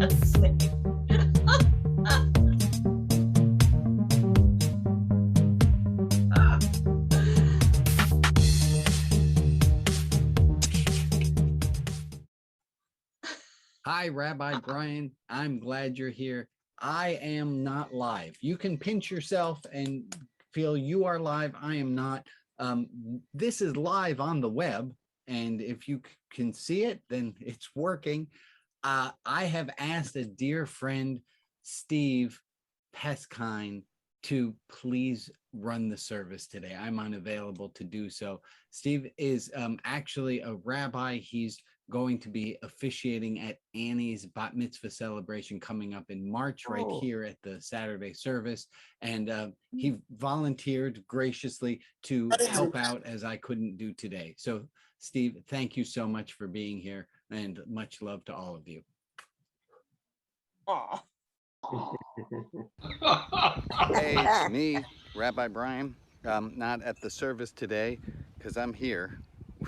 Hi, Rabbi Brian. I'm glad you're here. I am not live. You can pinch yourself and feel you are live. I am not. This is live on the web, and if you can see it, then it's working. I have asked a dear friend, Steve Peskine, to please run the service today. I'm unavailable to do so. Steve is actually a rabbi. He's going to be officiating at Annie's bat mitzvah celebration coming up in March, right here at the Saturday service. And he volunteered graciously to help out as I couldn't do today. So Steve, thank you so much for being here, and much love to all of you. Aw. Hey, it's me, Rabbi Brian. Not at the service today because I'm here,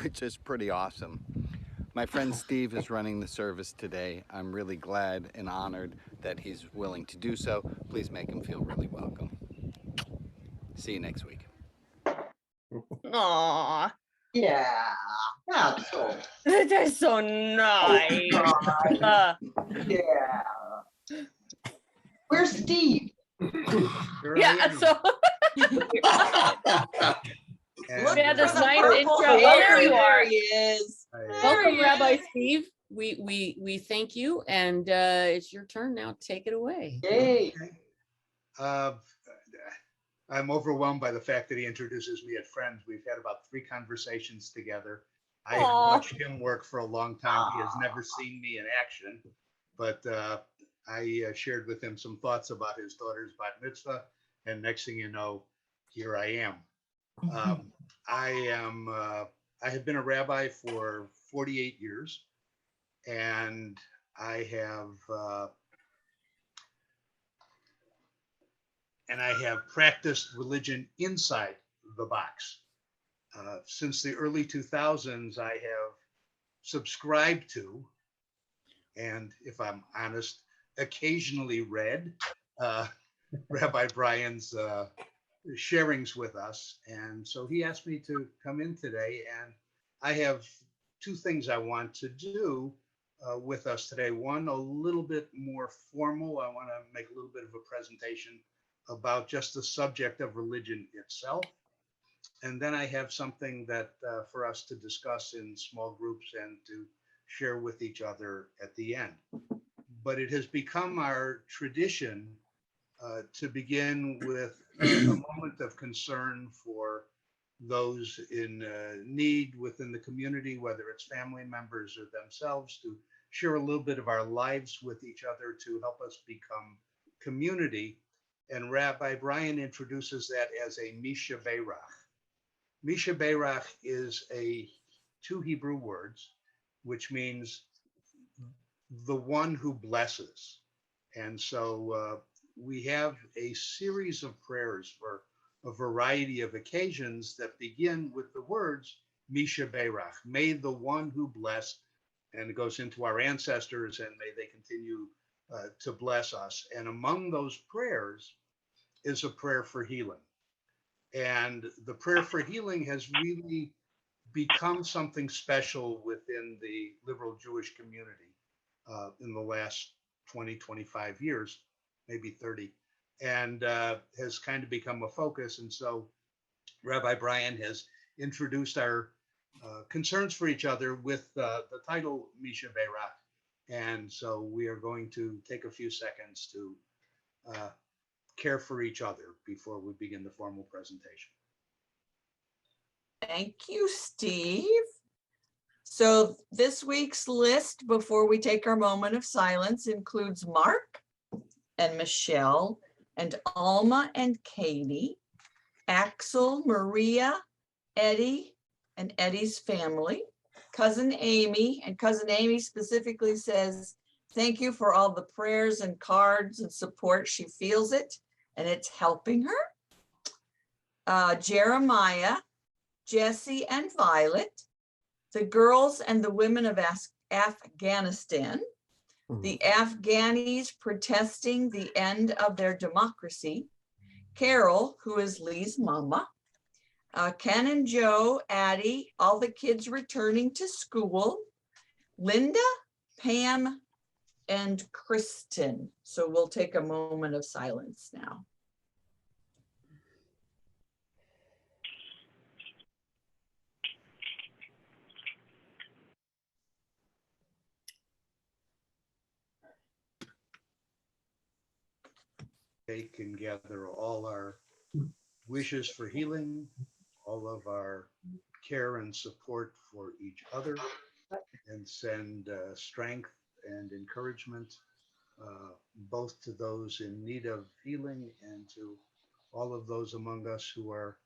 which is pretty awesome. My friend Steve is running the service today. I'm really glad and honored that he's willing to do so. Please make him feel really welcome. See you next week. Aw. Yeah, that's so. That's so nice. Yeah. Where's Steve? Yeah, so Look yeah, this for the nice purple intro. hair. Oh, there you are. He is. Welcome, he Rabbi is. Steve. We thank you, and it's your turn now. Take it away. Yay. I'm overwhelmed by the fact that he introduces me as friends. We've had about 3 conversations together. I've Aw. watched him work for a long time. He has never seen me in action, but I shared with him some thoughts about his daughter's bat mitzvah, and next thing you know, here I am. I have been a rabbi for 48 years, and I have practiced religion inside the box. Since the early 2000s, I have subscribed to, and if I'm honest, occasionally read Rabbi Brian's sharings with us. And so he asked me to come in today, and I have 2 things I want to do with us today. One, a little bit more formal. I want to make a little bit of a presentation about just the subject of religion itself. And then I have something that for us to discuss in small groups and to share with each other at the end. But it has become our tradition to begin with a moment of concern for those in need within the community, whether it's family members or themselves, to share a little bit of our lives with each other to help us become community. And Rabbi Brian introduces that as a Misha Beirach. Misha Beirach is 2 Hebrew words, which means the one who blesses. And so we have a series of prayers for a variety of occasions that begin with the words Misha Beirach, may the one who blessed, and it goes into our ancestors, and may they continue to bless us. And among those prayers is a prayer for healing. And the prayer for healing has really become something special within the liberal Jewish community in the last 20, 25 years, maybe 30, and has kind of become a focus. And so Rabbi Brian has introduced our concerns for each other with the title Misha Beirach. And so we are going to take a few seconds to care for each other before we begin the formal presentation. Thank you, Steve. So this week's list, before we take our moment of silence, includes Mark and Michelle and Alma and Katie, Axel, Maria, Eddie, and Eddie's family, cousin Amy, and cousin Amy specifically says, thank you for all the prayers and cards and support. She feels it and it's helping her. Jeremiah, Jesse, and Violet, the girls and the women of Afghanistan, The Afghanis protesting the end of their democracy. Carol, who is Lee's mama. Ken and Joe, Addie, all the kids returning to school. Linda, Pam, and Kristen. So we'll take a moment of silence now. Take and gather all our wishes for healing, all of our care and support for each other, and send strength and encouragement both to those in need of healing and to all of those among us who are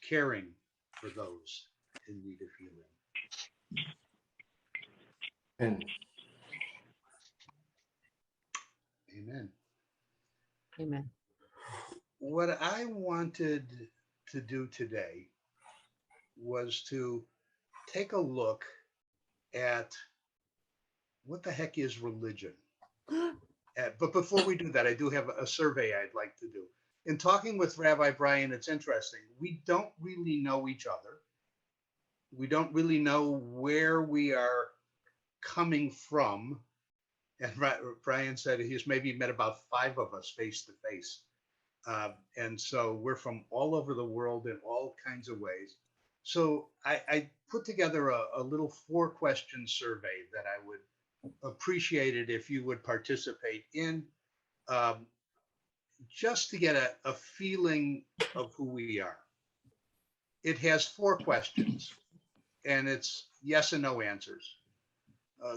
caring for those in need of healing. And Amen. Amen. What I wanted to do today was to take a look at what the heck is religion. But before we do that, I do have a survey I'd like to do. In talking with Rabbi Brian, it's interesting. We don't really know each other. We don't really know where we are coming from. And Brian said he's maybe met about 5 of us face to face. And so we're from all over the world in all kinds of ways. So I put together a little 4-question survey that I would appreciate it if you would participate in, just to get a feeling of who we are. It has 4 questions, and it's yes and no answers.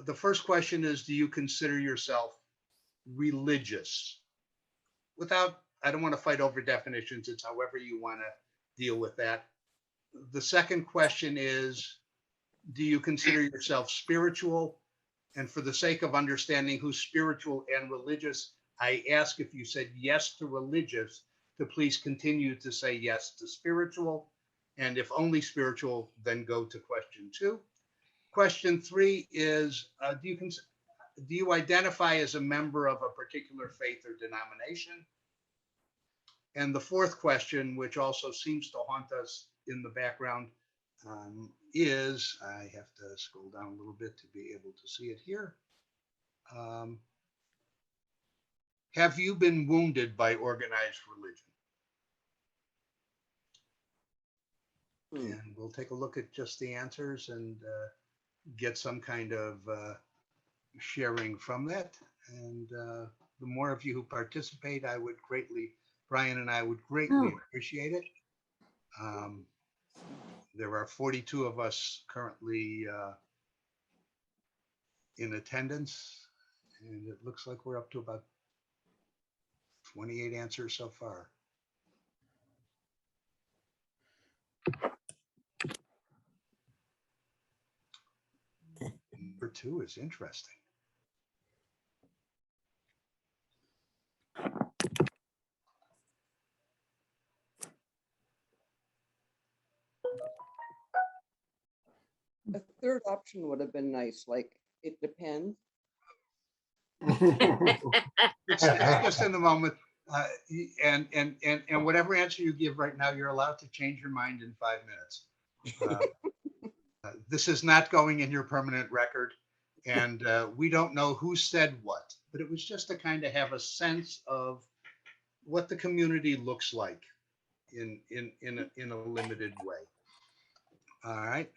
The first question is, do you consider yourself religious? I don't want to fight over definitions. It's however you want to deal with that. The second question is, do you consider yourself spiritual? And for the sake of understanding who's spiritual and religious, I ask if you said yes to religious, to please continue to say yes to spiritual. And if only spiritual, then go to question 2. Question 3 is, do you identify as a member of a particular faith or denomination? And the 4th question, which also seems to haunt us in the background, is, I have to scroll down a little bit to be able to see it here. Have you been wounded by organized religion? And we'll take a look at just the answers and get some kind of sharing from that. And the more of you who participate, Brian and I would greatly appreciate it. There are 42 of us currently in attendance, and it looks like we're up to about 28 answers so far. Number 2 is interesting. A third option would have been nice, like, it depends. It's just in the moment. And whatever answer you give right now, you're allowed to change your mind in 5 minutes. This is not going in your permanent record, and we don't know who said what, but it was just to kind of have a sense of what the community looks like in a limited way. All right.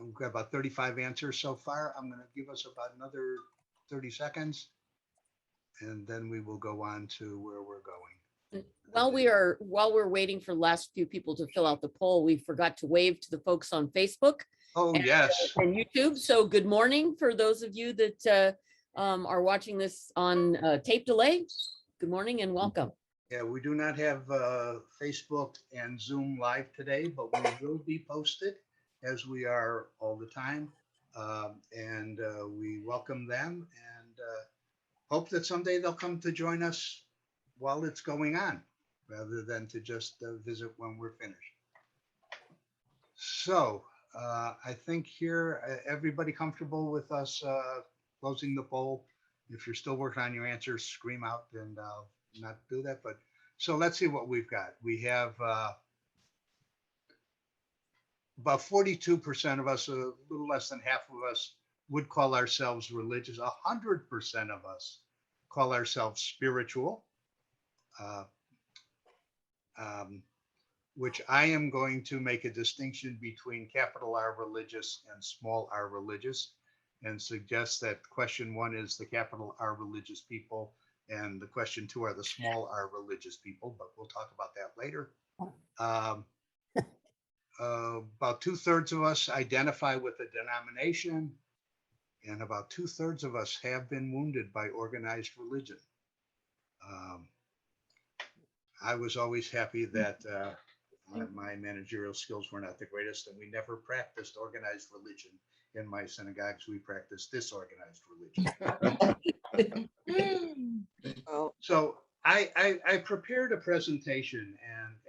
We've got about 35 answers so far. I'm going to give us about another 30 seconds, and then we will go on to where we're going. While we're waiting for the last few people to fill out the poll, we forgot to wave to the folks on Facebook. Oh, yes. And YouTube. So good morning for those of you that are watching this on tape delay. Good morning and welcome. Yeah, we do not have Facebook and Zoom live today, but we will be posted as we are all the time. And we welcome them and hope that someday they'll come to join us while it's going on, rather than to just visit when we're finished. So I think here, everybody comfortable with us closing the poll? If you're still working on your answers, scream out and I'll not do that. But so let's see what we've got. We have about 42% of us, a little less than half of us, would call ourselves religious. 100% of us call ourselves spiritual, uh, um, which I am going to make a distinction between capital R religious and small r religious, and suggest that question 1 is the capital R religious people, and the question 2 are the small r religious people, but we'll talk about that later. About 2/3 of us identify with a denomination, and about 2/3 of us have been wounded by organized religion. I was always happy that my managerial skills were not the greatest, and we never practiced organized religion in my synagogues. We practiced disorganized religion. Oh, So I prepared a presentation,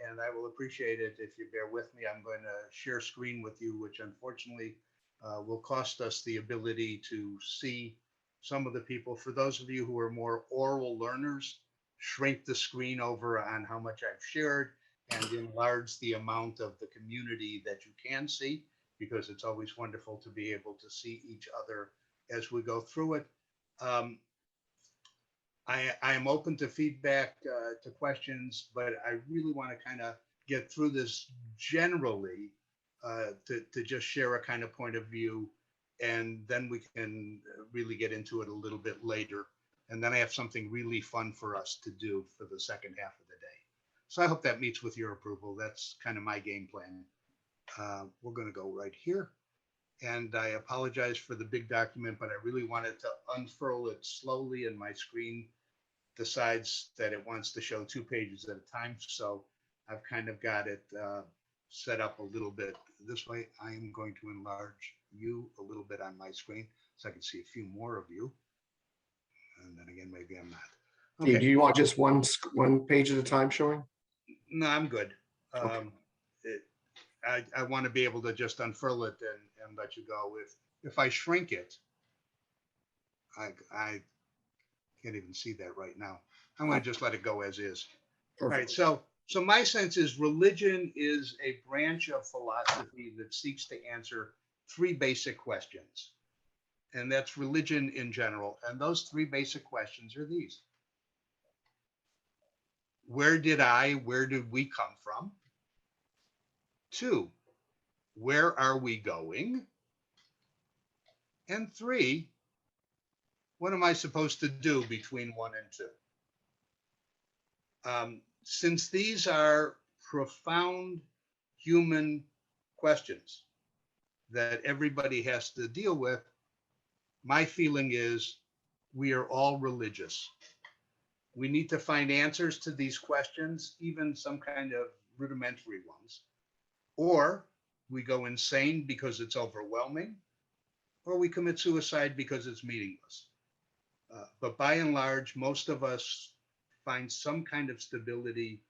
and I will appreciate it if you bear with me. I'm going to share screen with you, which unfortunately will cost us the ability to see some of the people. For those of you who are more oral learners, shrink the screen over on how much I've shared and enlarge the amount of the community that you can see, because it's always wonderful to be able to see each other as we go through it. I am open to feedback, to questions, but I really want to kind of get through this generally, to just share a kind of point of view, and then we can really get into it a little bit later. And then I have something really fun for us to do for the second half of the day. So I hope that meets with your approval. That's kind of my game plan. We're going to go right here. And I apologize for the big document, but I really wanted to unfurl it slowly, and my screen decides that it wants to show 2 pages at a time. So I've kind of got it set up a little bit this way. I am going to enlarge you a little bit on my screen so I can see a few more of you. And then again, maybe I'm not. Steve, Okay. do you want just one page at a time showing? No, I'm good. Okay. I want to be able to just unfurl it and let you go. If I shrink it, I can't even see that right now. I'm going to just let it go as is. All right. Perfect. So my sense is religion is a branch of philosophy that seeks to answer 3 basic questions. And that's religion in general. And those 3 basic questions are these. Where did we come from? 2, where are we going? And 3, what am I supposed to do between 1 and 2? Since these are profound human questions that everybody has to deal with, my feeling is we are all religious. We need to find answers to these questions, even some kind of rudimentary ones, or we go insane because it's overwhelming, or we commit suicide because it's meaningless. But by and large, most of us find some kind of stability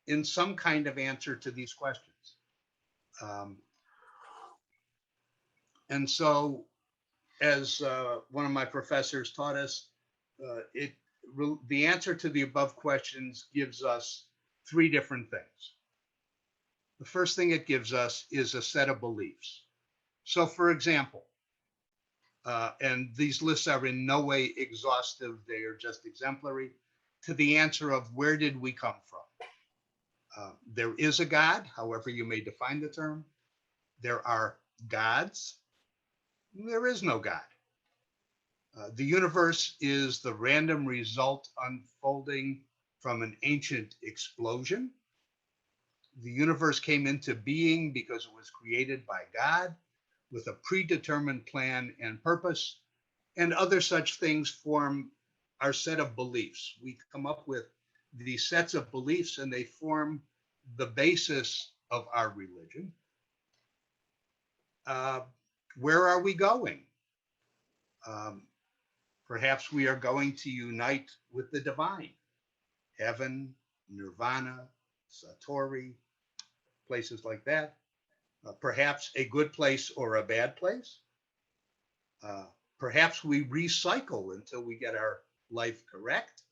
in some kind of answer to these questions. And so, as one of my professors taught us, the answer to the above questions gives us 3 different things. The first thing it gives us is a set of beliefs. So, for example, and these lists are in no way exhaustive, they are just exemplary, to the answer of where did we come from? There is a God, however you may define the term. There are gods. There is no God. The universe is the random result unfolding from an ancient explosion. The universe came into being because it was created by God with a predetermined plan and purpose, and other such things form our set of beliefs. We come up with these sets of beliefs and they form the basis of our religion. Where are we going? Perhaps we are going to unite with the divine, heaven, nirvana, satori, places like that. Perhaps a good place or a bad place. Perhaps we recycle until we get our life correct,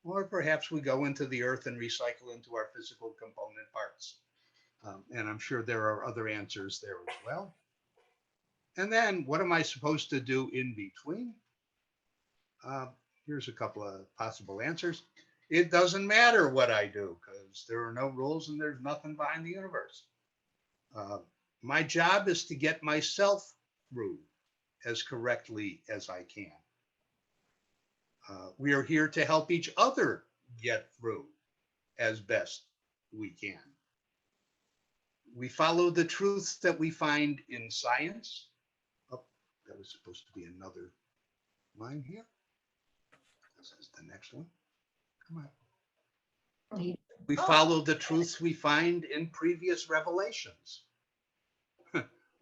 or perhaps we go into the earth and recycle into our physical component parts. And I'm sure there are other answers there as well. And then what am I supposed to do in between? Here's a couple of possible answers. It doesn't matter what I do because there are no rules and there's nothing behind the universe. My job is to get myself through as correctly as I can. We are here to help each other get through as best we can. We follow the truths that we find in science. Oh, that was supposed to be another line here. This is the next one. Come on. We follow the truths we find in previous revelations.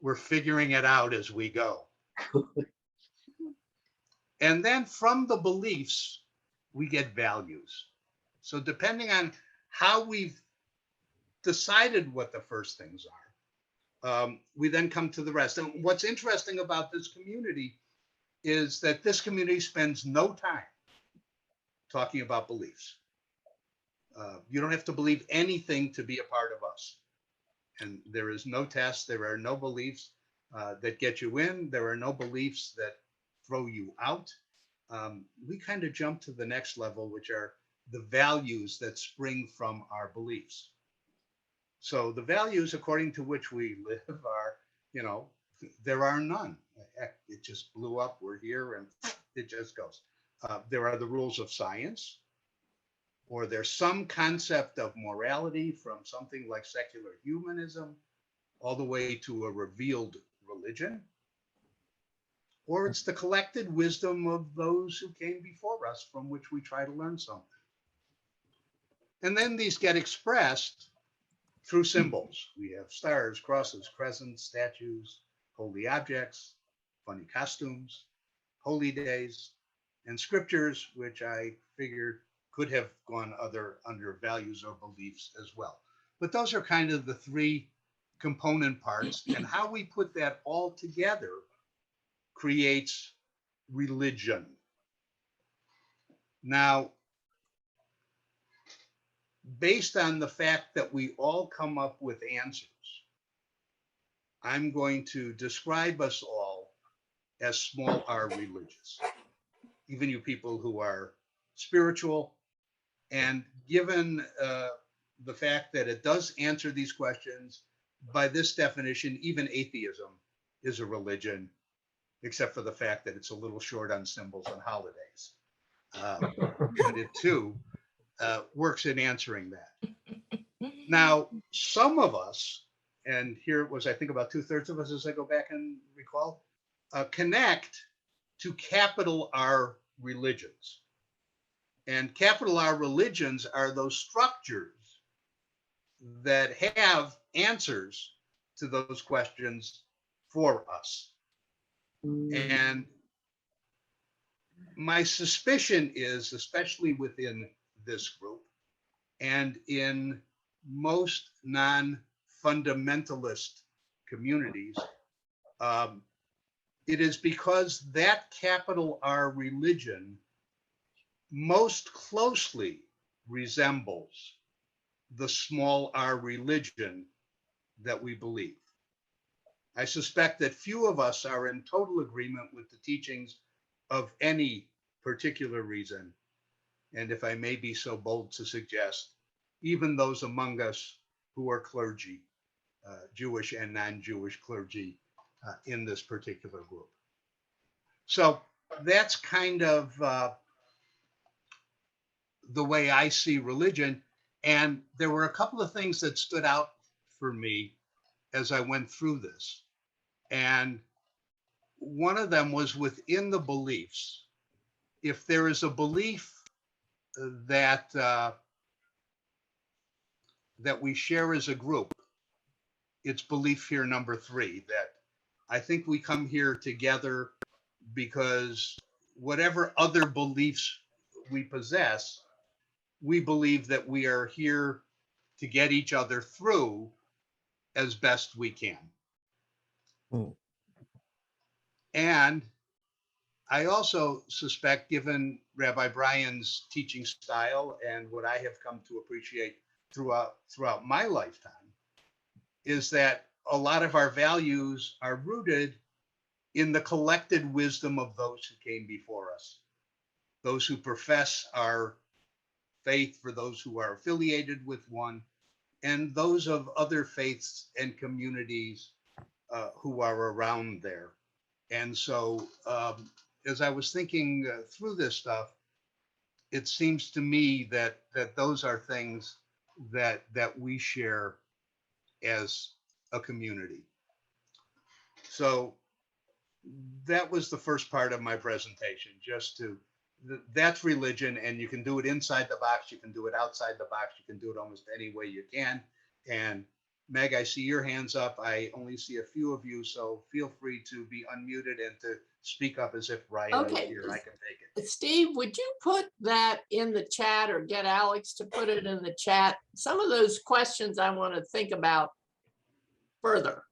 We're figuring it out as we go. And then from the beliefs, we get values. So depending on how we've decided what the first things are, we then come to the rest. And what's interesting about this community is that this community spends no time talking about beliefs. You don't have to believe anything to be a part of us. And there is no test. There are no beliefs that get you in. There are no beliefs that throw you out. We kind of jump to the next level, which are the values that spring from our beliefs. So the values according to which we live are, there are none. It just blew up. We're here and it just goes. There are the rules of science, or there's some concept of morality from something like secular humanism all the way to a revealed religion. Or it's the collected wisdom of those who came before us from which we try to learn something. And then these get expressed through symbols. We have stars, crosses, crescents, statues, holy objects, funny costumes, holy days, and scriptures, which I figured could have gone under values or beliefs as well. But those are kind of the three component parts, and how we put that all together creates religion. Now, based on the fact that we all come up with answers, I'm going to describe us all as small r religious, even you people who are spiritual. And given the fact that it does answer these questions, by this definition, even atheism is a religion, except for the fact that it's a little short on symbols and holidays. But it too works in answering that. Now, some of us, and here it was, I think about 2/3 of us as I go back and recall, connect to capital R religions. And capital R religions are those structures that have answers to those questions for us. And my suspicion is, especially within this group and in most non-fundamentalist communities, it is because that capital R religion most closely resembles the small r religion that we believe. I suspect that few of us are in total agreement with the teachings of any particular reason. And if I may be so bold to suggest, even those among us who are clergy, Jewish and non-Jewish clergy in this particular group. So that's kind of the way I see religion. And there were a couple of things that stood out for me as I went through this. And one of them was within the beliefs. If there is a belief that that we share as a group, it's belief here number 3, that I think we come here together because whatever other beliefs we possess, we believe that we are here to get each other through as best we can. And I also suspect, given Rabbi Brian's teaching style and what I have come to appreciate throughout my lifetime, is that a lot of our values are rooted in the collected wisdom of those who came before us, those who profess our faith, for those who are affiliated with one, and those of other faiths and communities who are around there. And so, as I was thinking through this stuff, it seems to me that those are things that we share as a community. So that was the first part of my presentation, just to, that's religion, and you can do it inside the box, you can do it outside the box, you can do it almost any way you can. And Meg, I see your hands up. I only see a few of you, so feel free to be unmuted and to speak up as if Ryan is Okay. here. I can take it. Steve, would you put that in the chat or get Alex to put it in the chat? Some of those questions I want to think about further.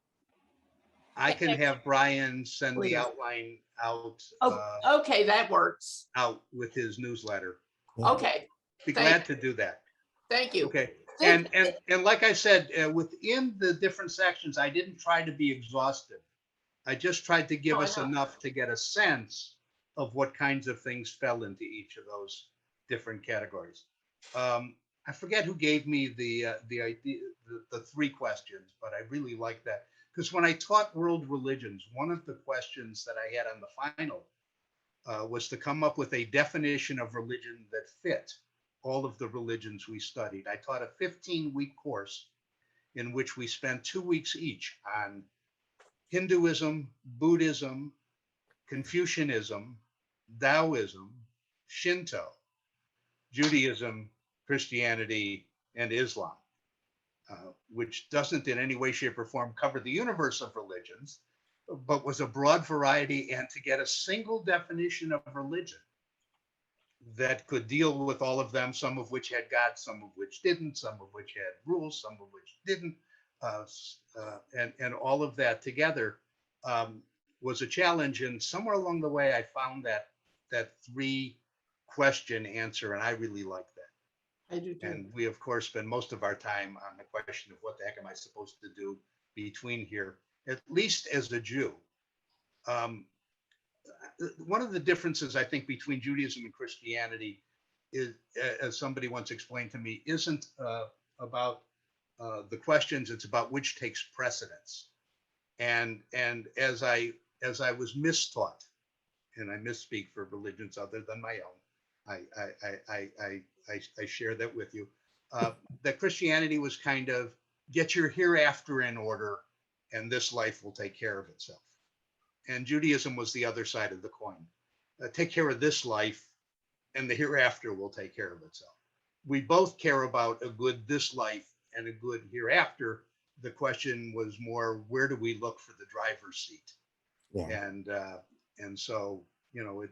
I can have Brian send Please. the outline out, Oh, okay, that works. out with his newsletter. Okay, Be Thank- glad to do that. thank you. Okay. And like I said, within the different sections, I didn't try to be exhaustive. I just tried to give Oh, I us know. enough to get a sense of what kinds of things fell into each of those different categories. I forget who gave me the idea, the three questions, but I really like that. Because when I taught world religions, one of the questions that I had on the final was to come up with a definition of religion that fit all of the religions we studied. I taught a 15-week course in which we spent 2 weeks each on Hinduism, Buddhism, Confucianism, Taoism, Shinto, Judaism, Christianity, and Islam, which doesn't in any way, shape, or form cover the universe of religions, but was a broad variety, and to get a single definition of religion that could deal with all of them, some of which had God, some of which didn't, some of which had rules, some of which didn't, and all of that together was a challenge. And somewhere along the way, I found that three question answer, and I really like that. I do too. And we, of course, spend most of our time on the question of what the heck am I supposed to do between here, at least as a Jew. One of the differences, I think, between Judaism and Christianity is, as somebody once explained to me, isn't about the questions, it's about which takes precedence. And as I was mistaught, and I misspeak for religions other than my own, I share that with you, that Christianity was kind of get your hereafter in order and this life will take care of itself. And Judaism was the other side of the coin. Take care of this life and the hereafter will take care of itself. We both care about a good this life and a good hereafter. The question was more, where do we look for the driver's seat? Yeah. And so, you know,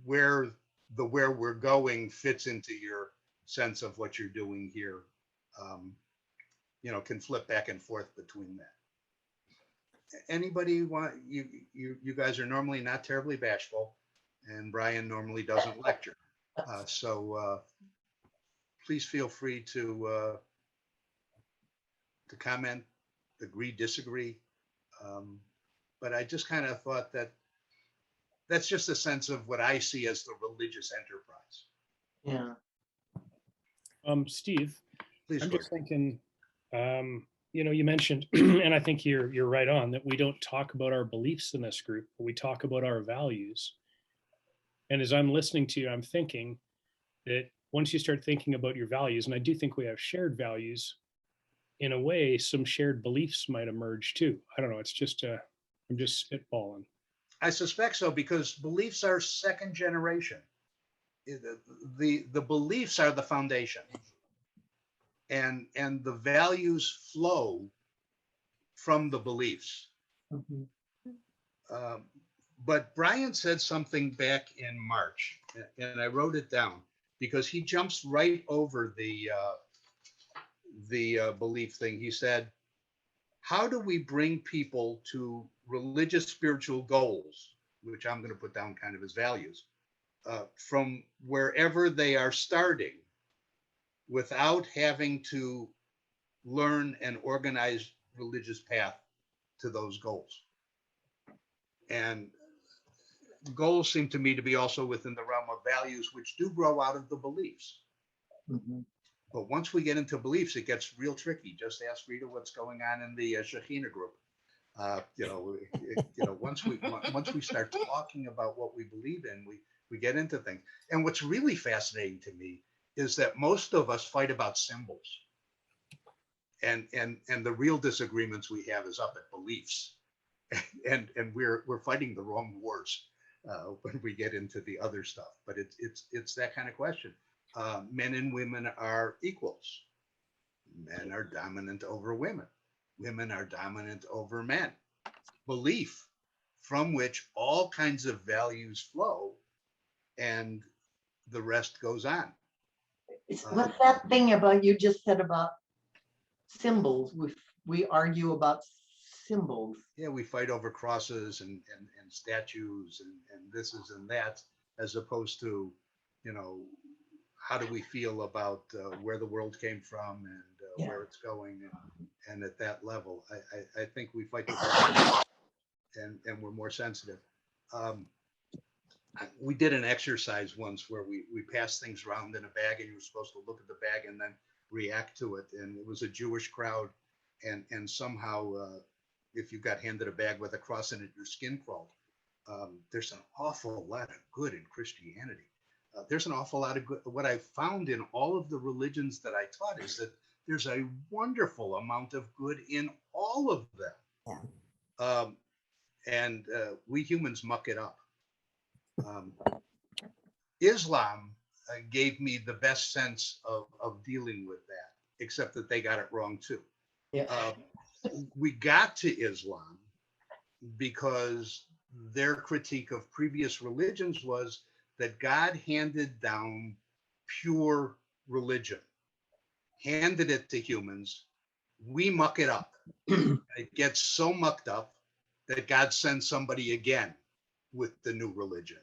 where we're going fits into your sense of what you're doing here, you know, can flip back and forth between that. Anybody want, you guys are normally not terribly bashful, and Brian normally doesn't lecture. So please feel free to comment, agree, disagree. But I just kind of thought that that's just a sense of what I see as the religious enterprise. Yeah. Steve, Please. I'm just thinking, you know, you mentioned, and I think you're right on, that we don't talk about our beliefs in this group, but we talk about our values. And as I'm listening to you, I'm thinking that once you start thinking about your values, and I do think we have shared values, in a way, some shared beliefs might emerge too. I don't know. It's just, I'm just spitballing. I suspect so, because beliefs are second generation. The beliefs are the foundation. And the values flow from the beliefs. Mm-hmm. But Brian said something back in March, and I wrote it down because he jumps right over the belief thing. He said, how do we bring people to religious spiritual goals which I'm going to put down kind of as values, from wherever they are starting without having to learn an organized religious path to those goals. And goals seem to me to be also within the realm of values, which do grow out of the beliefs. But once we get into beliefs, it gets real tricky. Just ask Rita what's going on in the Shekhinah group. Once we start talking about what we believe in, we get into things. And what's really fascinating to me is that most of us fight about symbols. And the real disagreements we have is up at beliefs. And we're fighting the wrong wars when we get into the other stuff. But it's that kind of question. Men and women are equals. Men are dominant over women. Women are dominant over men. Belief from which all kinds of values flow, and the rest goes on. What's that thing about you just said about symbols? We argue about symbols. Yeah, we fight over crosses and statues and this is and that, as opposed to, how do we feel about where the world came from and where it's going, and at that level, I think we fight and we're more sensitive. We did an exercise once where we passed things around in a bag, and you were supposed to look at the bag and then react to it. And it was a Jewish crowd, and somehow if you got handed a bag with a cross in it, your skin crawled. There's an awful lot of good in Christianity. There's an awful lot of good. What I found in all of the religions that I taught is that there's a wonderful amount of good in all of them. Yeah. And we humans muck it up. Islam gave me the best sense of dealing with that, except that they got it wrong too. Yeah. We got to Islam because their critique of previous religions was that God handed down pure religion, handed it to humans. We muck it up. It gets so mucked up that God sends somebody again with the new religion.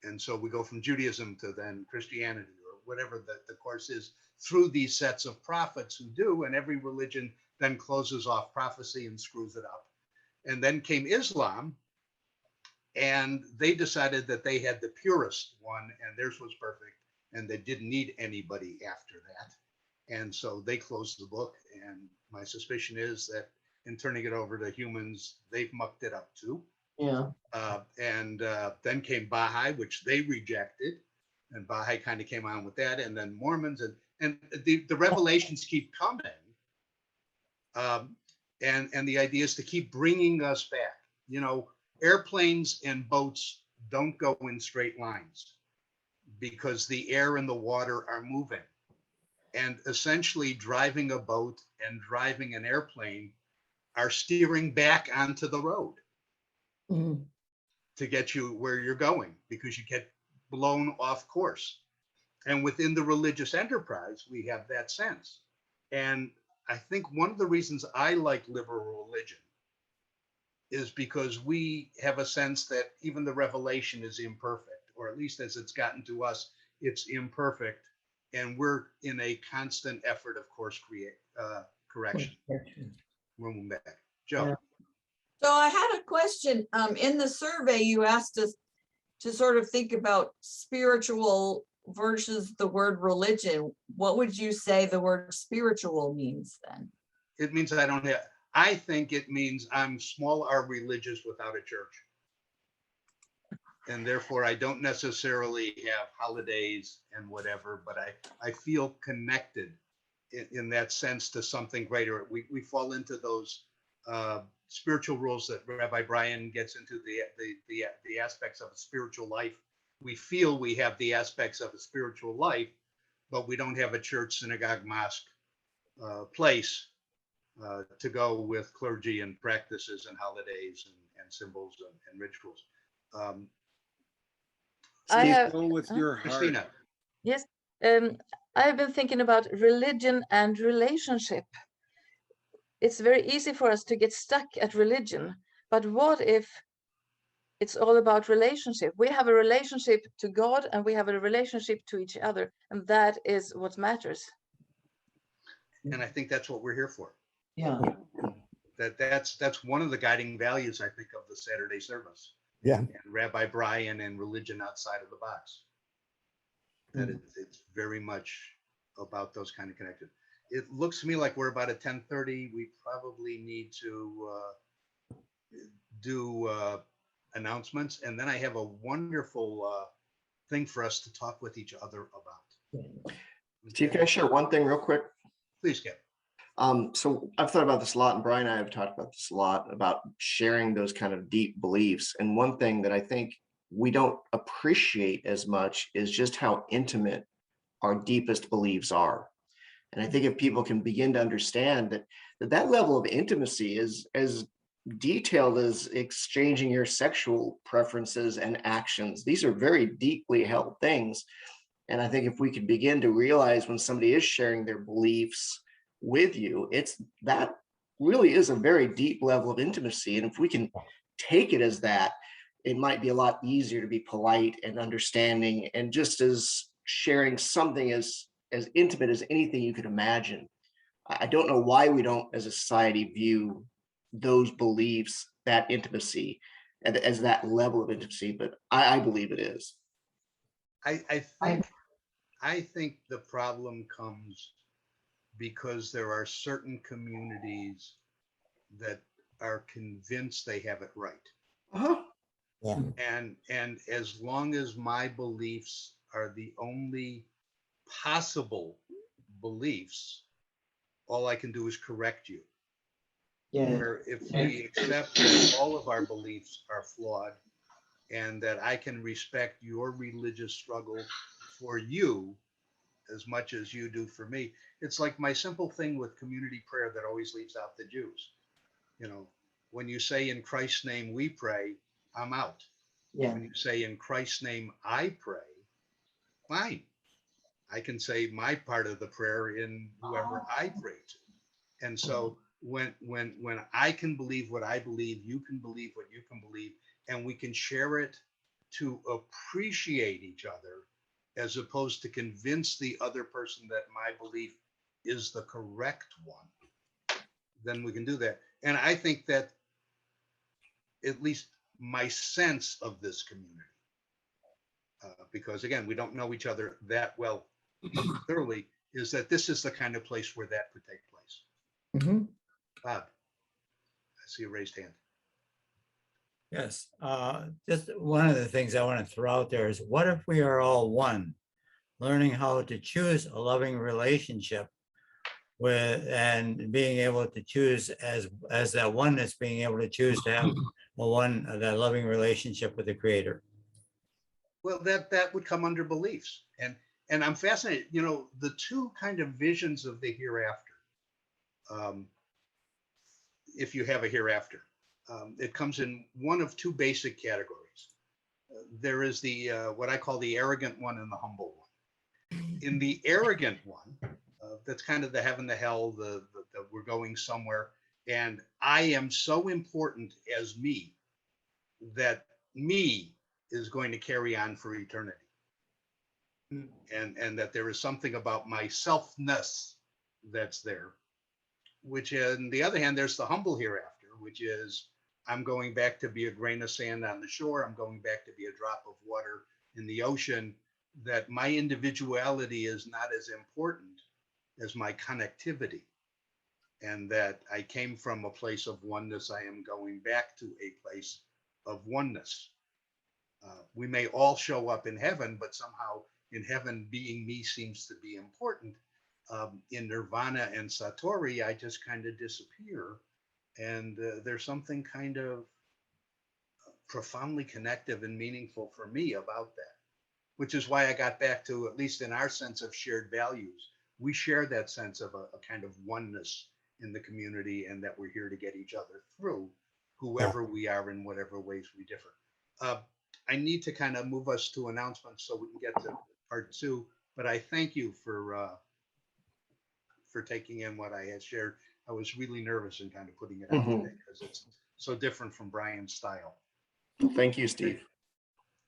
And so we go from Judaism to then Christianity, or whatever the course is, through these sets of prophets who do, and every religion then closes off prophecy and screws it up. And then came Islam, and they decided that they had the purest one, and theirs was perfect, and they didn't need anybody after that. And so they closed the book, and my suspicion is that in turning it over to humans, they've mucked it up too. Yeah. And then came Baha'i, which they rejected, and Baha'i kind of came on with that, and then Mormons, and the revelations keep coming, and the idea is to keep bringing us back. Airplanes and boats don't go in straight lines because the air and the water are moving, and essentially driving a boat and driving an airplane are steering back onto the road. To get you where you're going, because you get blown off course. And within the religious enterprise, we have that sense. And I think one of the reasons I like liberal religion is because we have a sense that even the revelation is imperfect, or at least as it's gotten to us, it's imperfect. And we're in a constant effort of course correction. We'll move back. Joe. So I had a question. In the survey, you asked us to sort of think about spiritual versus the word religion. What would you say the word spiritual means then? It means that I think it means I'm small r religious without a church. And therefore I don't necessarily have holidays and whatever, but I feel connected in that sense to something greater. We fall into those spiritual rules that Rabbi Brian gets into, the aspects of a spiritual life. We feel we have the aspects of a spiritual life, but we don't have a church, synagogue, mosque, place to go with clergy and practices and holidays and symbols and rituals. Go with your heart. Christina. Yes, I've been thinking about religion and relationship. It's very easy for us to get stuck at religion, but what if it's all about relationship. We have a relationship to God and we have a relationship to each other, and that is what matters. And I think that's what we're here for. Yeah. That's one of the guiding values, I think, of the Saturday service. Yeah. And Rabbi Brian and religion outside of the box. That it's very much about those kind of connected. It looks to me like we're about at 10:30. We probably need to do announcements, and then I have a wonderful thing for us to talk with each other about. Steve, can I share one thing real quick? Please, Kevin. So I've thought about this a lot, and Brian and I have talked about this a lot, about sharing those kind of deep beliefs. And one thing that I think we don't appreciate as much is just how intimate our deepest beliefs are. And I think if people can begin to understand that level of intimacy is as detailed as exchanging your sexual preferences and actions. These are very deeply held things. And I think if we could begin to realize when somebody is sharing their beliefs with you, that really is a very deep level of intimacy. And if we can take it as that, it might be a lot easier to be polite and understanding, and just as sharing something as intimate as anything you could imagine. I don't know why we don't, as a society, view those beliefs, that intimacy, as that level of intimacy, but I believe it is. I think the problem comes because there are certain communities that are convinced they have it right. Uh-huh. Yeah. And as long as my beliefs are the only possible beliefs, all I can do is correct you. Yeah. Where if we accept that all of our beliefs are flawed and that I can respect your religious struggle for you as much as you do for me, it's like my simple thing with community prayer that always leaves out the Jews. You know, when you say in Christ's name we pray, I'm out. Yeah. When you say in Christ's name I pray, fine. I can say my part of the prayer in whoever I pray to. And so when I can believe what I believe, you can believe what you can believe, and we can share it to appreciate each other as opposed to convince the other person that my belief is the correct one, then we can do that. And I think that at least my sense of this community, because again, we don't know each other that well thoroughly, is that this is the kind of place where that could take place. Mm-hmm. Bob, I see a raised hand. Yes, just one of the things I want to throw out there is, what if we are all one? Learning how to choose a loving relationship with, and being able to choose as that oneness, being able to choose to have that loving relationship with the Creator. Well, that would come under beliefs, and I'm fascinated. You know, the two kind of visions of the hereafter. If you have a hereafter, it comes in one of two basic categories. There is the what I call the arrogant one and the humble one. In the arrogant one, that's kind of the heaven, the hell, the we're going somewhere, and I am so important as me that me is going to carry on for eternity. And that there is something about my selfness that's there, which on the other hand, there's the humble hereafter, which is I'm going back to be a grain of sand on the shore. I'm going back to be a drop of water in the ocean, that my individuality is not as important as my connectivity. And that I came from a place of oneness. I am going back to a place of oneness. We may all show up in heaven, but somehow in heaven, being me seems to be important. In Nirvana and Satori, I just kind of disappear. And there's something kind of profoundly connective and meaningful for me about that, which is why I got back to, at least in our sense of shared values, we share that sense of a kind of oneness in the community, and that we're here to get each other through, whoever we are in whatever ways we differ. I need to kind of move us to announcements so we can get to part two, but I thank you for taking in what I had shared. I was really nervous in kind of putting it out today because it's so different from Brian's style. Thank you, Steve.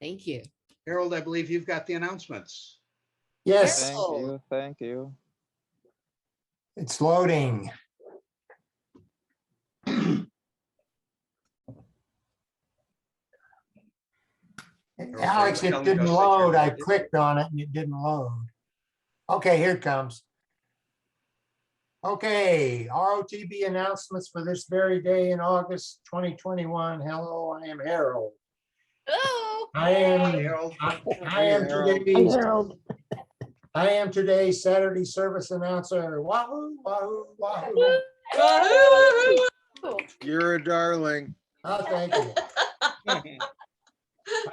Thank you. Harold, I believe you've got the announcements. Yes, Harold. thank you. it's loading. Alex, it telling didn't us that load. you're I loaded. clicked on it and it didn't load. Okay, here it comes. Okay, ROTB announcements for this very day in August 2021. Hello, I am Harold. Hello. I am, Hey, Harold. I am Harold. today's, Harold. I am today's Saturday service announcer. Wahoo, wahoo, wahoo. You're a darling. Oh, thank you.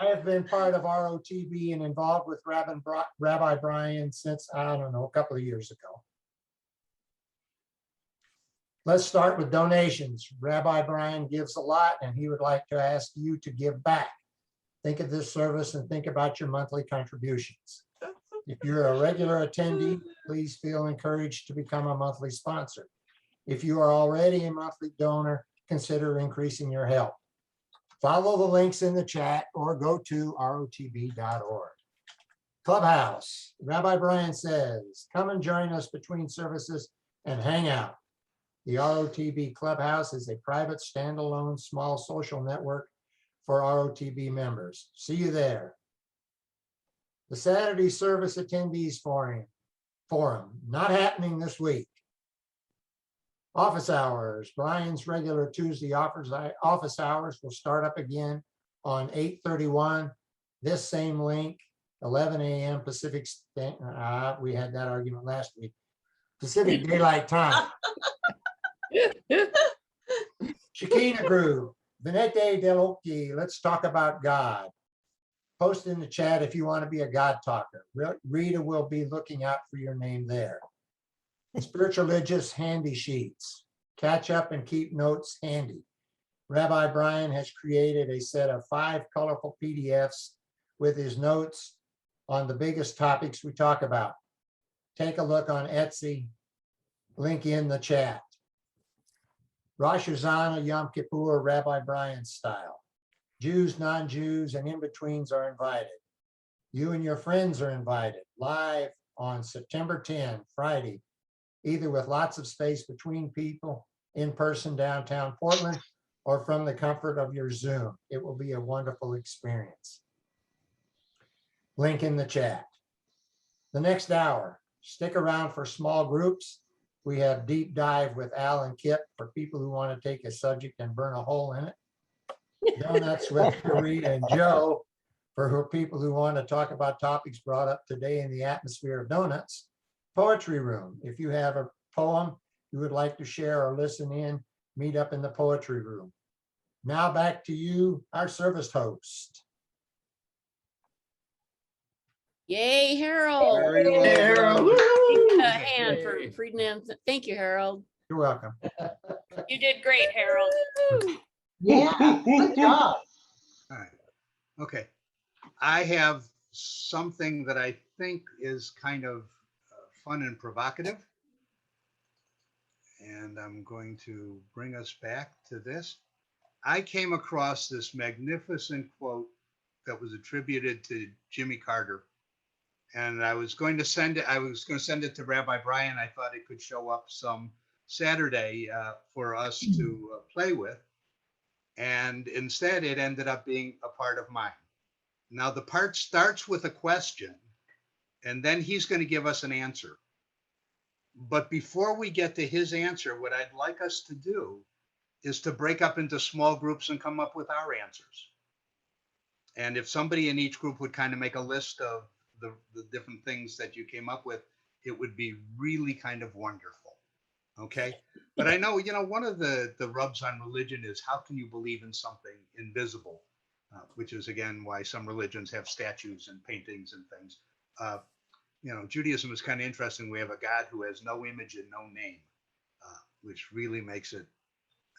I have been part of ROTB and involved with Rabbi Brian since, I don't know, a couple of years ago. Let's start with donations. Rabbi Brian gives a lot and he would like to ask you to give back. Think of this service and think about your monthly contributions. If you're a regular attendee, please feel encouraged to become a monthly sponsor. If you are already a monthly donor, consider increasing your help. Follow the links in the chat or go to rotb.org. Clubhouse. Rabbi Brian says, come and join us between services and hang out. The ROTB Clubhouse is a private, standalone, small social network for ROTB members. See you there. The Saturday Service Attendees Forum, not happening this week. Office hours. Brian's regular Tuesday office hours will start up again on 8/31. This same link, 11 a.m. Pacific. We had that argument last week. Pacific Daylight Time. Shekinah Group, Venete Delocchi, let's talk about God. Post in the chat if you want to be a God talker. Rita will be looking out for your name there. Spiritualigious handy sheets. Catch up and keep notes handy. Rabbi Brian has created a set of 5 colorful PDFs with his notes on the biggest topics we talk about. Take a look on Etsy, link in the chat. Rosh Hashanah, Yom Kippur, Rabbi Brian style. Jews, non-Jews, and in-betweens are invited. You and your friends are invited live on September 10, Friday, either with lots of space between people in person downtown Portland or from the comfort of your Zoom. It will be a wonderful experience. Link in the chat. The next hour, stick around for small groups. We have deep dive with Al and Kip for people who want to take a subject and burn a hole in it. Donuts with Rita and Joe for people who want to talk about topics brought up today in the atmosphere of donuts. Poetry room. If you have a poem you would like to share or listen in, meet up in the poetry room. Now back to you, our service host. Yay, Harold. Very well Harold. done. A hand for Friedman. Thank you, Harold. You're welcome. You did great, Harold. Yeah, good job. All right. Okay. I have something that I think is kind of fun and provocative. And I'm going to bring us back to this. I came across this magnificent quote that was attributed to Jimmy Carter. And I was going to send it to Rabbi Brian. I thought it could show up some Saturday for us to play with. And instead, it ended up being a part of mine. Now, the part starts with a question, and then he's going to give us an answer. But before we get to his answer, what I'd like us to do is to break up into small groups and come up with our answers. And if somebody in each group would kind of make a list of the different things that you came up with, it would be really kind of wonderful. Okay. But I know, one of the rubs on religion is how can you believe in something invisible, which is, again, why some religions have statues and paintings and things. Judaism is kind of interesting. We have a God who has no image and no name, which really makes it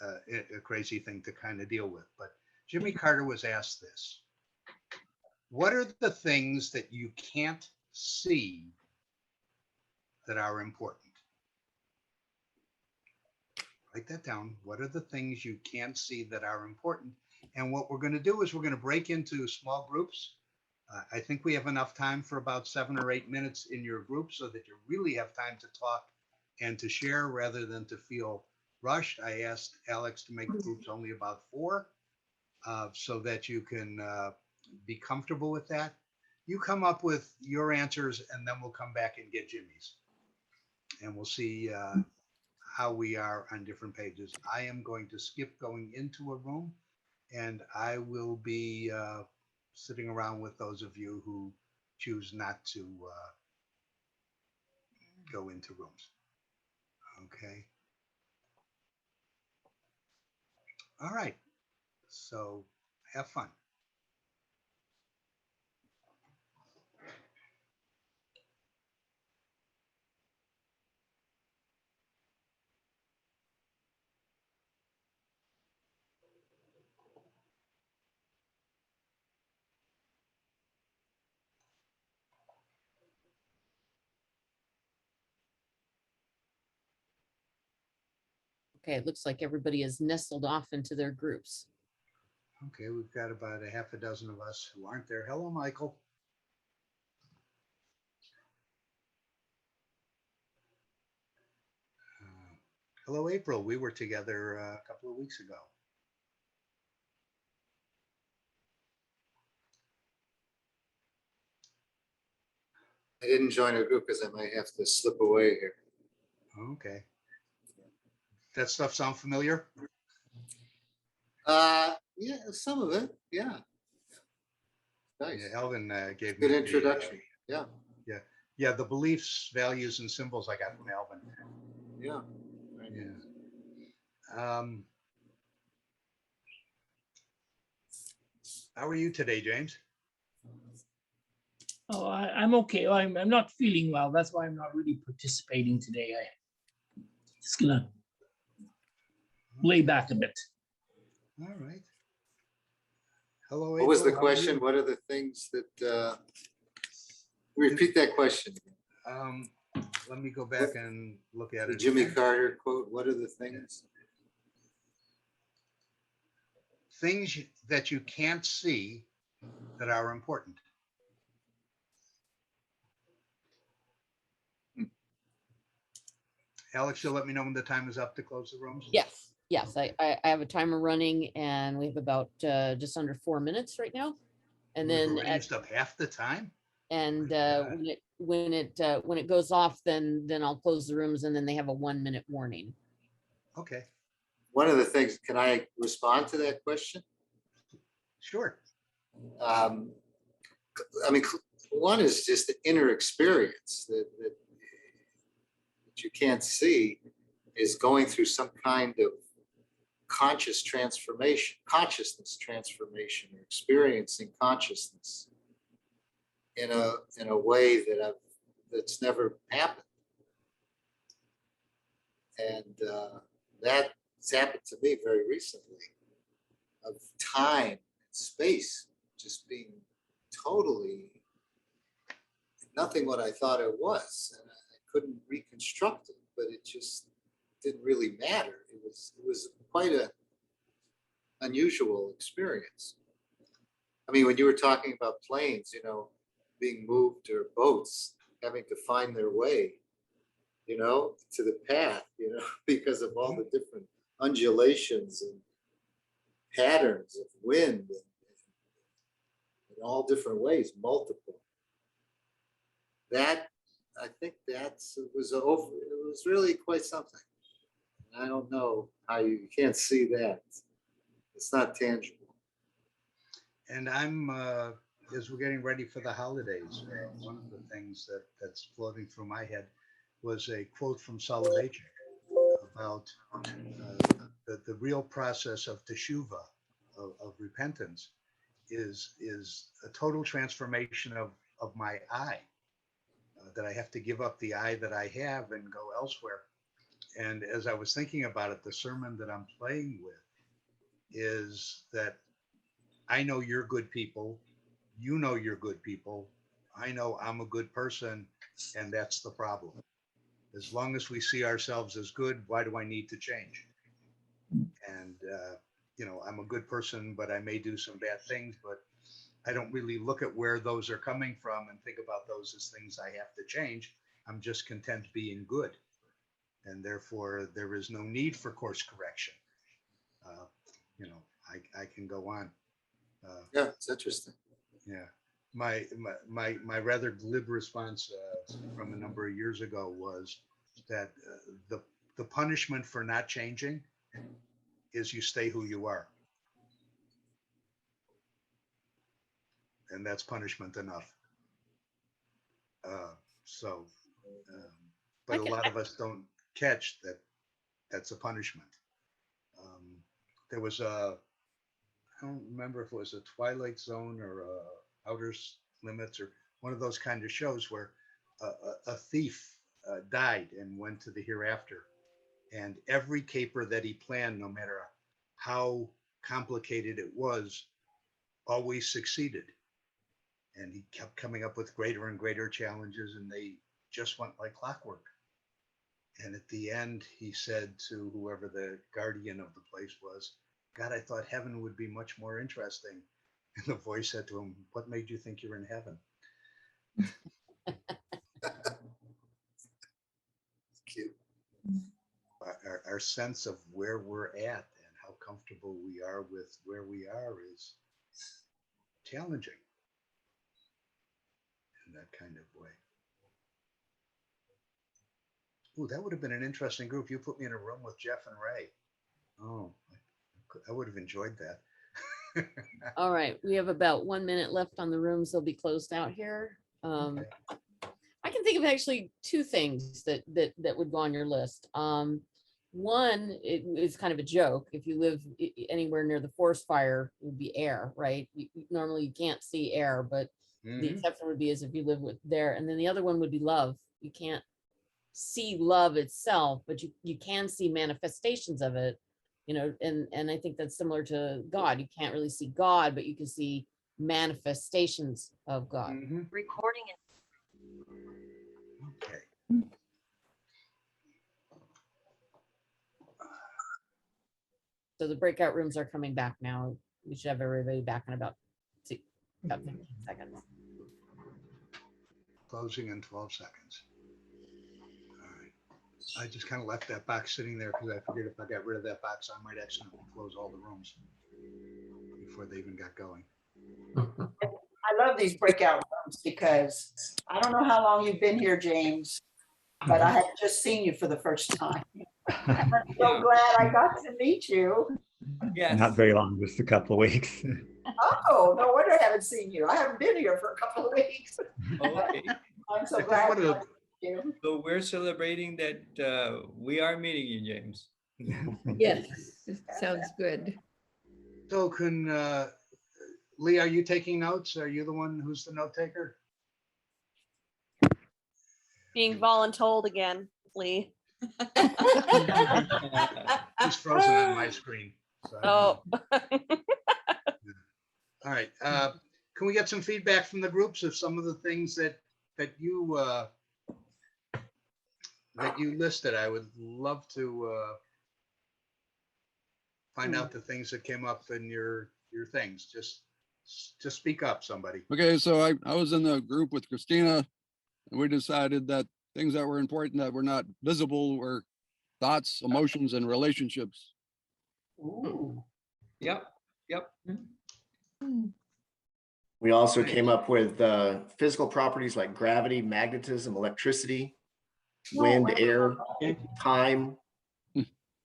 a crazy thing to kind of deal with. But Jimmy Carter was asked this: what are the things that you can't see that are important? write that down. What are the things you can't see that are important? And what we're going to do is we're going to break into small groups. I think we have enough time for about 7 or 8 minutes in your group so that you really have time to talk and to share rather than to feel rushed. I asked Alex to make groups only about 4 so that you can be comfortable with that. You come up with your answers and then we'll come back and get Jimmy's. And we'll see how we are on different pages. I am going to skip going into a room and I will be sitting around with those of you who choose not to go into rooms. Okay. All right. So have fun. Okay, it looks like everybody is nestled off into their groups. Okay, we've got about a half a dozen of us who aren't there. Hello, Michael. Hello, April. We were together a couple of weeks ago. I didn't join a group because I might have to slip away here. Okay. That stuff sound familiar? Yeah, some of it. Yeah. Nice. Yeah, Elvin gave Good me introduction. Yeah. Yeah, the beliefs, values, and symbols I got from Elvin. Yeah. Yeah. How are you today, James? Oh, I'm okay. I'm not feeling well. That's why I'm not really participating today. I'm just gonna lay back a bit. All right. Hello, What was the April. How are question? you? What are the things that, repeat that question. Let me go back and look at The it. Jimmy again. Carter quote, what are the things? Things that you can't see that are important. Alex, you'll let me know when the time is up to close the rooms? Yes, yes, I have a timer running and we have about just under 4 minutes right now. And We've then already used up half the time. and My when it goes off, then I'll close the rooms and then they have a 1-minute warning. Okay, One of the things, can I respond to that question? sure. I mean, one is just the inner experience that you can't see is going through some kind of consciousness transformation, or experiencing consciousness in a way that's never happened. And that's happened to me very recently, of time and space just being totally nothing what I thought it was. And I couldn't reconstruct it, but it just didn't really matter. It was quite an unusual experience. I mean, when you were talking about planes, being moved, or boats having to find their way, to the path, because of all the different undulations and patterns of wind in all different ways, multiple. That, I think it was really quite something. I don't know how you can't see that. It's not tangible. And I'm, as we're getting ready for the holidays, one of the things that's floating through my head was a quote from Soloveitchik about the real process of teshuvah, of repentance, is a total transformation of my I, that I have to give up the I that I have and go elsewhere. And as I was thinking about it, the sermon that I'm playing with is that I know you're good people, you know you're good people, I know I'm a good person, and that's the problem. As long as we see ourselves as good, why do I need to change? And, you know, I'm a good person, but I may do some bad things, but I don't really look at where those are coming from and think about those as things I have to change. I'm just content being good. And therefore, there is no need for course correction. You know, I can go on. Yeah, it's interesting. Yeah. My rather glib response from a number of years ago was that the punishment for not changing is you stay who you are. And that's punishment enough. But a lot of us don't catch that that's a punishment. There was I don't remember if it was a Twilight Zone or Outer Limits or one of those kind of shows where a thief died and went to the hereafter. And every caper that he planned, no matter how complicated it was, always succeeded. And he kept coming up with greater and greater challenges, and they just went like clockwork. And at the end, he said to whoever the guardian of the place was, God, I thought heaven would be much more interesting. And the voice said to him, what made you think you're in heaven? Cute. Our sense of where we're at and how comfortable we are with where we are is challenging in that kind of way. Ooh, that would have been an interesting group. You put me in a room with Jeff and Ray. Oh, I would have enjoyed that. All right, we have about 1 minute left on the rooms. They'll be closed out here. Okay. I can think of actually two things that would go on your list. One, it is kind of a joke. If you live anywhere near the forest fire, it would be air, right? Normally you can't see air, but the exception would be as if you live with there. And then the other one would be love. You can't see love itself, but you can see manifestations of it, you know, and I think that's similar to God. You can't really see God, but you can see manifestations of God. Recording it. Okay. So the breakout rooms are coming back now. We should have everybody back in about 15 seconds. Closing in 12 seconds. All right. I just kind of left that box sitting there because I figured if I got rid of that box, I might accidentally close all the rooms before they even got going. I love these breakout rooms because I don't know how long you've been here, James, but I have just seen you for the first time. I'm so glad I got to meet you. Yes. Not very long, just a couple of weeks. Oh, no wonder I haven't seen you. I haven't been here for a couple of weeks. Okay. I'm so glad to meet you. So we're celebrating that we are meeting you, James. Yes, sounds good. So can, Lee, are you taking notes? Are you the one who's the note taker? Being voluntold again, Lee. It's frozen on my screen. So Oh. All right. Can we get some feedback from the groups of some of the things that you listed? I would love to find out the things that came up in your things. Just speak up, somebody. Okay, so I was in the group with Christina, and we decided that things that were important that were not visible were thoughts, emotions, and relationships. Ooh. Yep. We also came up with physical properties like gravity, magnetism, electricity, wind, air, time,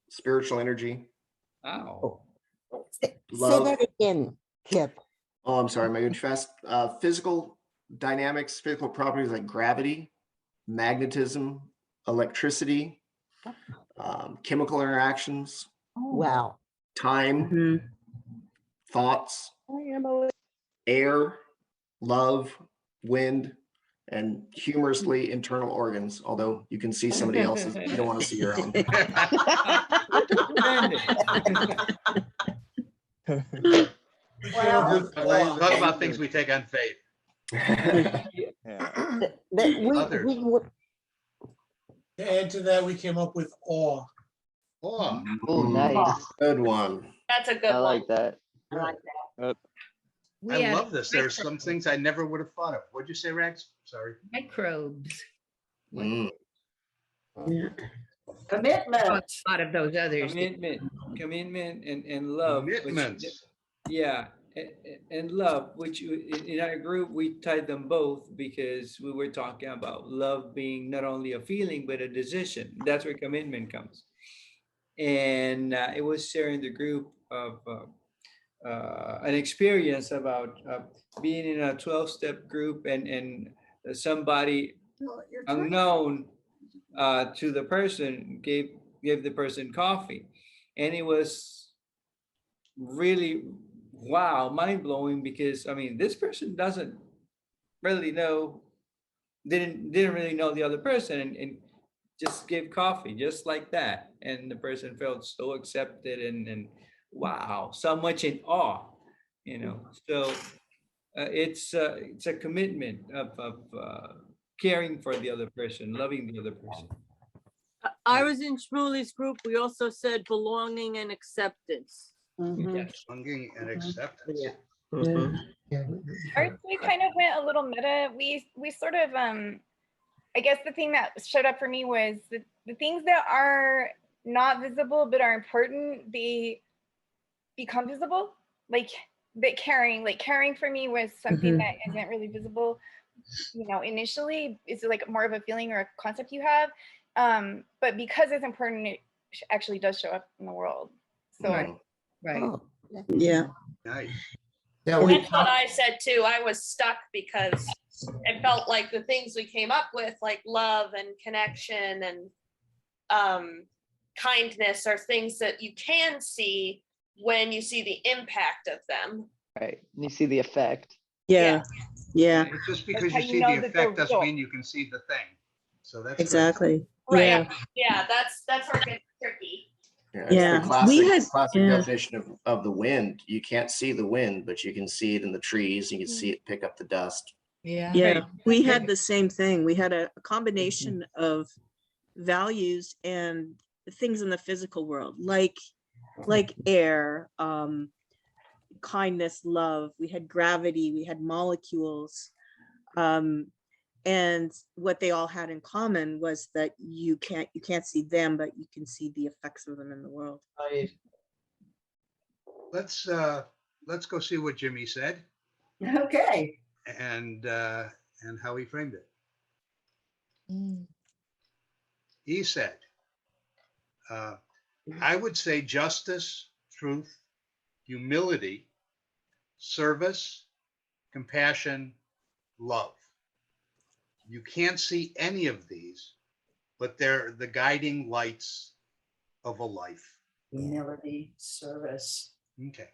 spiritual energy. Wow. Love. Say that again, Kip. Oh, I'm sorry, am I going too fast? Physical dynamics, physical properties like gravity, magnetism, electricity, chemical interactions. Wow. Time, thoughts, air, love, wind, and humorously internal organs, although you can see somebody else's, you don't want to see your own. Talk about things we take on faith. To add to that, we came up with awe. Oh, Oh, nice. Good one. That's a good I one. like that. I like that. We I had love this. There's some things I never would have thought of. What'd you say, Rex? Sorry. microbes. Mm. Commitment. A lot of those others. Commitment and love. which- Commitments. Yeah, and love, which in our group, we tied them both because we were talking about love being not only a feeling, but a decision. That's where commitment comes. And it was sharing the group of an experience about being in a 12-step group and somebody unknown to the person gave the person coffee, and it was really wow, mind-blowing, because I mean this person doesn't really know, didn't really know the other person, and just gave coffee just like that, and the person felt so accepted and wow, so much in awe, you know. So it's a commitment of caring for the other person, loving the other person. I was in Shmuley's group. We also said belonging and acceptance. Belonging and acceptance. Ours, we kind of went a little meta. We sort of I guess the thing that showed up for me was the things that are not visible but are important, they become visible. Like caring for me was something that isn't really visible, you know, initially. It's like more of a feeling or a concept you have. But because it's important, it actually does show up in the world. So right. Oh. Yeah. Nice. That's what I said too. I was stuck because it felt like the things we came up with, like love and connection and kindness, are things that you can see when you see the impact of them. Right. You see the effect. Yeah. Yeah. It's just because how you you see know the that they're effect doesn't real. mean you can see the thing. So that's Exactly. Right. Yeah. Yeah, that's where it gets tricky. Yeah, Yeah, it's the classic, we had- classic yeah. definition of the wind. You can't see the wind, but you can see it in the trees. You can see it pick up the dust. Yeah. Yeah, we had the same thing. We had a combination of values and things in the physical world, like air, kindness, love. We had gravity, we had molecules. And what they all had in common was that you can't see them, but you can see the effects of them in the world. Let's go see what Jimmy said Okay. and how he framed it. He said, I would say justice, truth, humility, service, compassion, love. You can't see any of these, but they're the guiding lights of a life. Humility, service. Okay.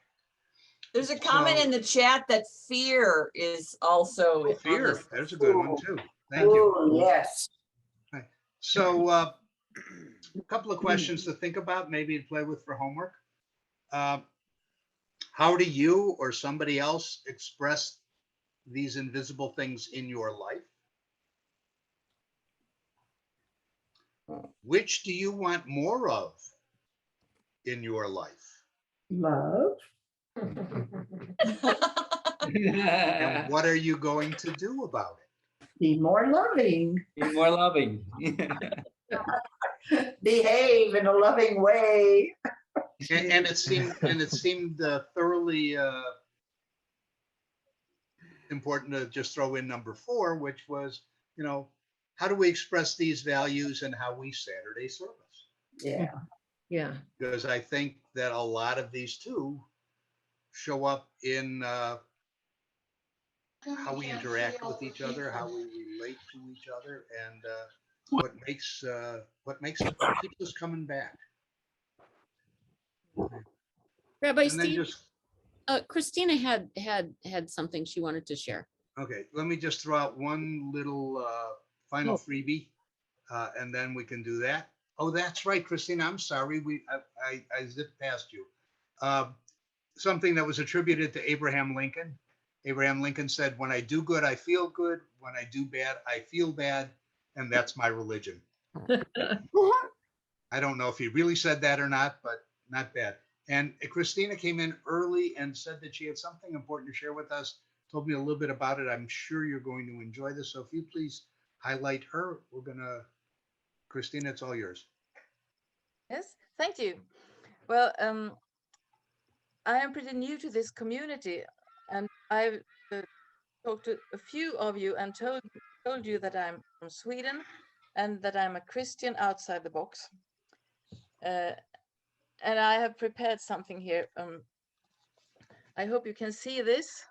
There's a comment So- in the chat that fear is also on Fear, this. there's a good one too. Thank you. Oh, yes. So a couple of questions to think about, maybe to play with for homework. How do you or somebody else express these invisible things in your life? Which do you want more of in your life? Love. And what are you going to do about it? Be more loving. Be more loving. Behave in a loving way. And it seemed thoroughly important to just throw in number 4, which was, you know, how do we express these values and how we Saturday service? Yeah. Yeah. Because I think that a lot of these too show up in how we interact with each other, how we relate to each other, and what makes what keeps us coming back. Rabbi And then Steve, just Christina had something she wanted to share. okay, let me just throw out one little final freebie, and then we can do that. Oh, that's right, Christina. I'm sorry. I zipped past you. Something that was attributed to Abraham Lincoln. Abraham Lincoln said, "When I do good, I feel good. When I do bad, I feel bad, and that's my religion." I don't know if he really said that or not, but not bad. And Christina came in early and said that she had something important to share with us, told me a little bit about it. I'm sure you're going to enjoy this. So if you please highlight her, Christina, it's all yours. Yes, thank you. Well, I am pretty new to this community, and I've talked to a few of you and told you that I'm from Sweden and that I'm a Christian outside the box. And I have prepared something here. I hope you can see this.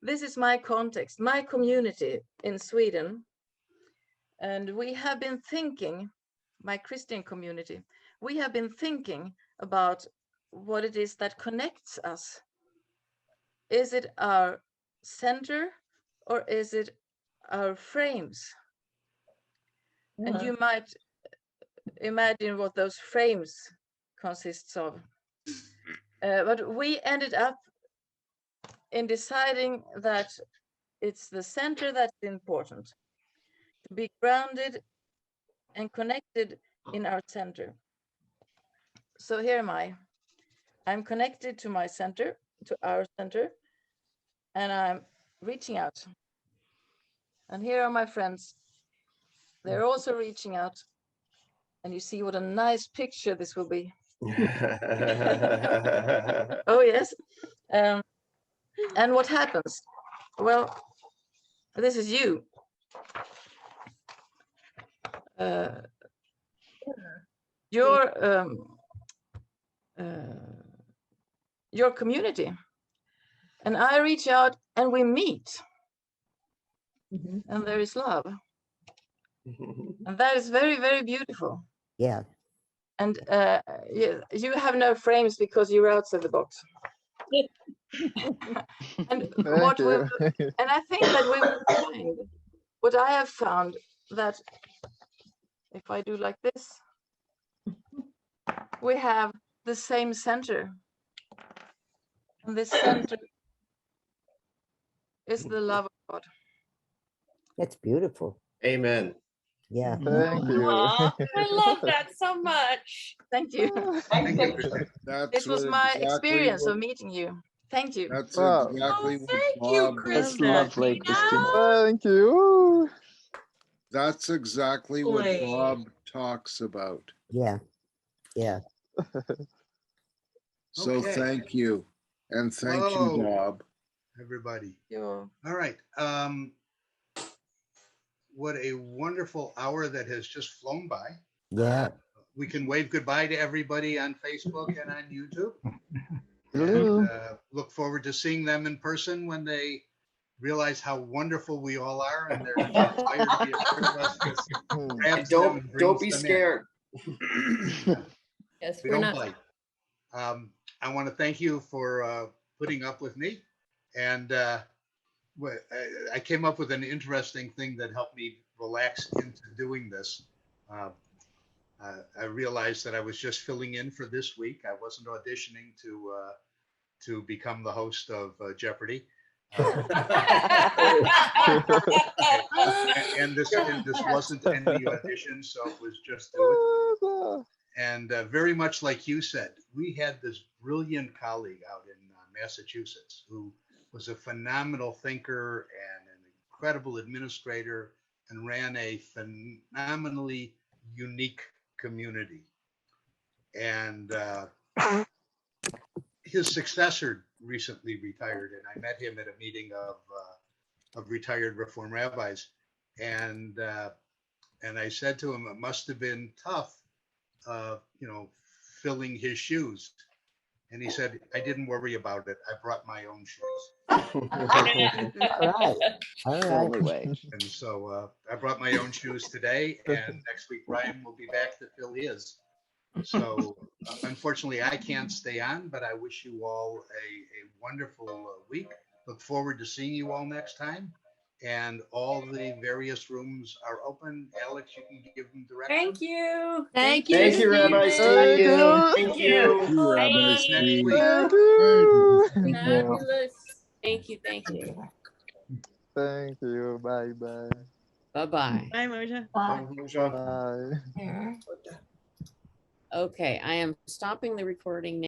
This is my context, my community in Sweden. And we have been thinking, my Christian community, we have been thinking about what it is that connects us. Is it our center or is it our frames? And you might imagine what those frames consists of. But we ended up in deciding that it's the center that's important, to be grounded and connected in our center. So here am I. I'm connected to my center, to our center, and I'm reaching out. And here are my friends. They're also reaching out. And you see what a nice picture this will be. Oh, yes. And what happens? Well, this is you. Your community. And I reach out and we meet. And there is love. And that is very, very beautiful. Yeah. And you have no frames because you're outside the box. And I think that we will find what I have found, that if I do like this, we have the same center. And this center is the love of God. That's beautiful. Amen. Yeah. Thank you. Aw, I love that so much. Thank you. This was my experience of meeting you. Thank you. That's Oh, exactly Thank what you, Bob. Kristen. lovely, Christine. Thank you. That's exactly what Wait. Bob talks about. Yeah. Yeah. So Okay. thank you. And thank Whoa. you, Bob. Everybody. You're All right. What a wonderful hour that has just flown by. Yeah. We can wave goodbye to everybody on Facebook and on YouTube. Hello. And look forward to seeing them in person when they realize how wonderful we all are and they're inspired to be a part of us. And don't be scared. Yes, We we're don't not. bite. I want to thank you for putting up with me. And I came up with an interesting thing that helped me relax into doing this. I realized that I was just filling in for this week. I wasn't auditioning to become the host of Jeopardy. And this wasn't any audition, so it was just do it. And very much like you said, we had this brilliant colleague out in Massachusetts who was a phenomenal thinker and an incredible administrator and ran a phenomenally unique community. And his successor recently retired, and I met him at a meeting of retired Reform rabbis. And I said to him, it must have been tough, filling his shoes. And he said, I didn't worry about it. I brought my own shoes. All right. All Only right. way. And so I brought my own shoes today, and next week Brian will be back to fill his. So unfortunately, I can't stay on, but I wish you all a wonderful week. Look forward to seeing you all next time. And all the various rooms are open. Alex, you can give them directions. Thank you. Thank you, Rabbi Thank Steve. you. Thank you. Rabbi Next Steve. week. Thank you. Fabulous. Thank you. Thank you. Thank you. Bye bye. Bye-bye. Bye, Moja. Bye. Okay, I am stopping the recording now.